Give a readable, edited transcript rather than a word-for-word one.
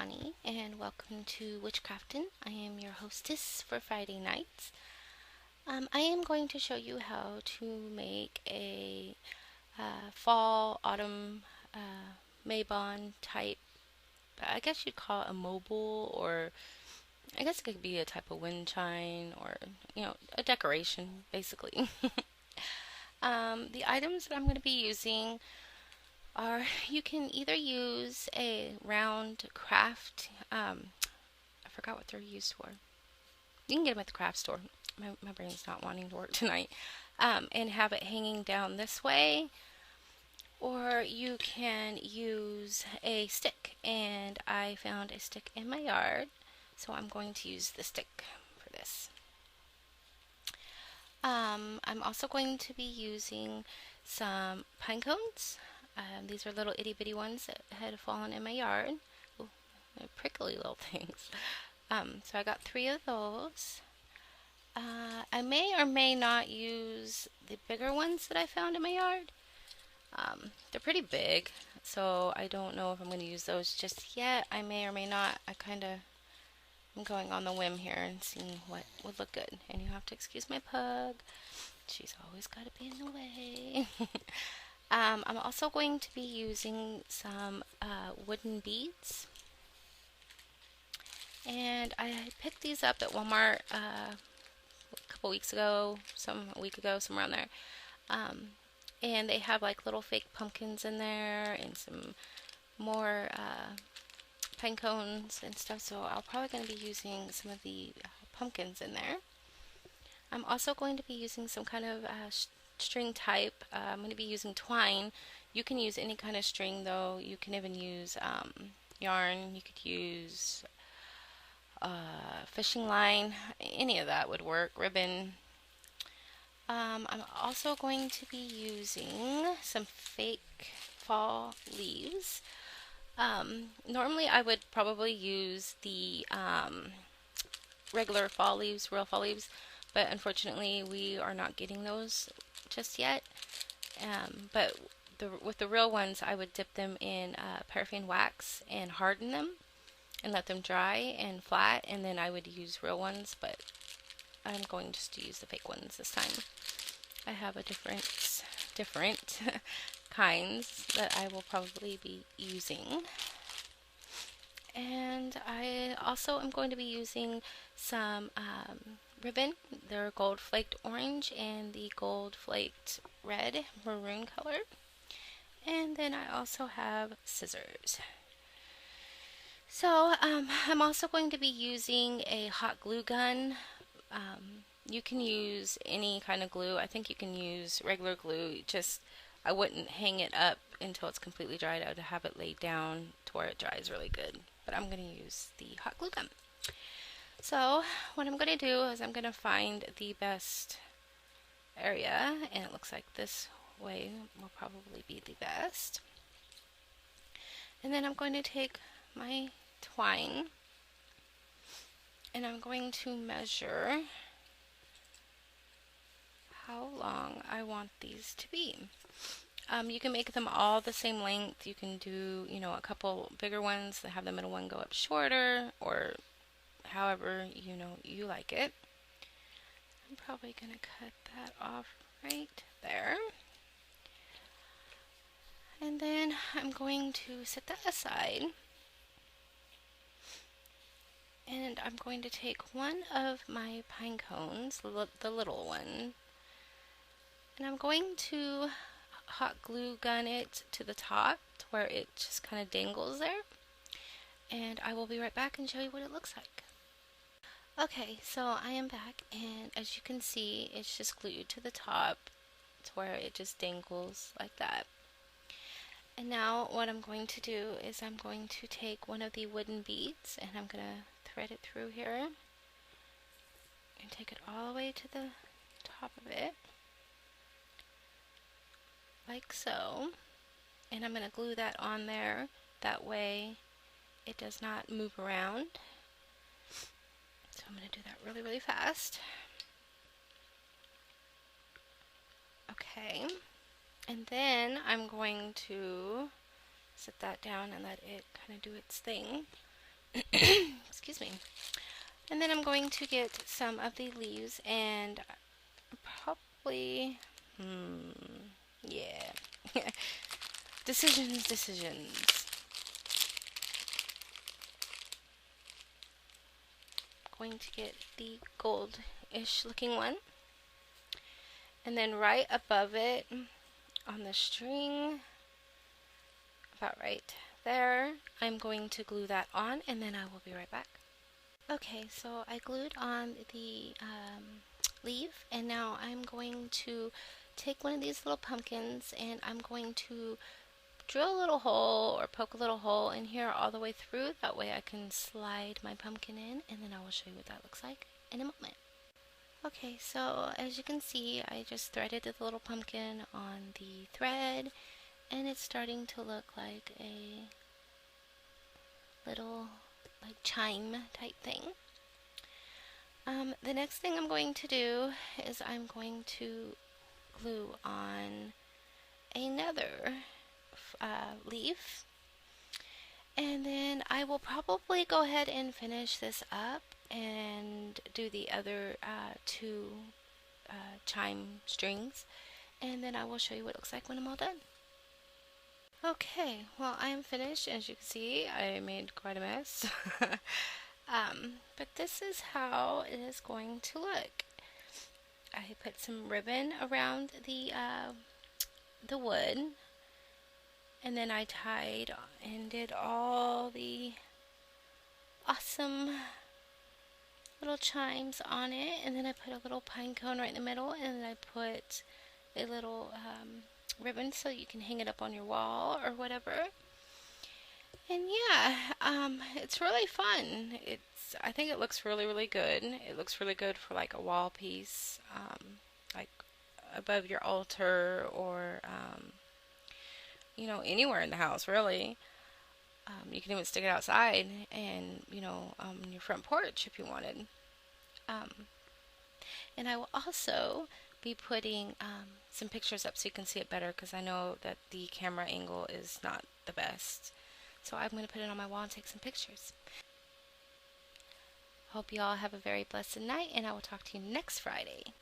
Connie, and welcome to Witchcraftin'. I am your hostess for Friday nights. I am going to show you how to make a fall, autumn, Mabon type, I guess you'd call it a mobile, or I guess it could be a type of wind chime, or, a decoration, basically. The items that I'm going to be using are, you can either use a round craft, I forgot what they're used for. You can get them at the craft store. My brain's not wanting to work tonight. And have it hanging down this way. Or you can use a stick. And I found a stick in my yard. So I'm going to use the stick for this. I'm also going to be using some pine cones. These are little itty bitty ones that had fallen in my yard. Ooh, they're prickly little things. So I got 3 of those. I may or may not use the bigger ones that I found in my yard. They're pretty big, so I don't know if I'm going to use those just yet. I may or may not. I'm going on the whim here and seeing what would look good. And you have to excuse my pug. She's always got to be in the way. I'm also going to be using some wooden beads. And I picked these up at Walmart a couple weeks ago, a week ago, somewhere around there. And they have like little fake pumpkins in there and some more pine cones and stuff. So I'm probably going to be using some of the pumpkins in there. I'm also going to be using some kind of string type. I'm going to be using twine. You can use any kind of string though. You can even use yarn. You could use fishing line, any of that would work, ribbon. I'm also going to be using some fake fall leaves. Normally I would probably use the regular fall leaves, real fall leaves, but unfortunately we are not getting those just yet. But with the real ones, I would dip them in paraffin wax and harden them and let them dry and flat, and then I would use real ones, but I'm going just to use the fake ones this time. I have a different kinds that I will probably be using. And I also am going to be using some ribbon. They're gold flaked orange and the gold flaked red, maroon color. And then I also have scissors. So I'm also going to be using a hot glue gun. You can use any kind of glue. I think you can use regular glue. I wouldn't hang it up until it's completely dried. I would have it laid down to where it dries really good. But I'm going to use the hot glue gun. So what I'm going to do is I'm going to find the best area, and it looks like this way will probably be the best. And then I'm going to take my twine and I'm going to measure how long I want these to be. You can make them all the same length. You can do, a couple bigger ones that have the middle one go up shorter, or however, you like it. I'm probably going to cut that off right there. And then I'm going to set that aside. And I'm going to take one of my pine cones, the little one, and I'm going to hot glue gun it to the top to where it just kind of dangles there. And I will be right back and show you what it looks like. Okay, so I am back, and as you can see, it's just glued to the top to where it just dangles like that. And now what I'm going to do is I'm going to take one of the wooden beads and I'm going to thread it through here and take it all the way to the top of it, like so. And I'm going to glue that on there, that way it does not move around. So I'm going to do that really, really fast. Okay, and then I'm going to set that down and let it kind of do its thing. Excuse me. And then I'm going to get some of the leaves and probably, yeah. Decisions. Going to get the gold-ish looking one. And then right above it on the string, about right there, I'm going to glue that on and then I will be right back. Okay, so I glued on the leaf and now I'm going to take one of these little pumpkins and I'm going to drill a little hole or poke a little hole in here all the way through. That way I can slide my pumpkin in and then I will show you what that looks like in a moment. Okay, so as you can see, I just threaded the little pumpkin on the thread and it's starting to look like a little chime type thing. The next thing I'm going to do is I'm going to glue on another leaf, and then I will probably go ahead and finish this up and do the other two chime strings, and then I will show you what it looks like when I'm all done. Okay, well I am finished. As you can see, I made quite a mess. But this is how it is going to look. I put some ribbon around the wood, and then I tied and did all the awesome little chimes on it, and then I put a little pine cone right in the middle, and then I put a little ribbon so you can hang it up on your wall or whatever. And yeah, it's really fun. I think it looks really good. It looks really good for like a wall piece, like above your altar or anywhere in the house really. You can even stick it outside and on your front porch if you wanted. And I will also be putting some pictures up so you can see it better because I know that the camera angle is not the best. So I'm going to put it on my wall and take some pictures. Hope you all have a very blessed night, and I will talk to you next Friday.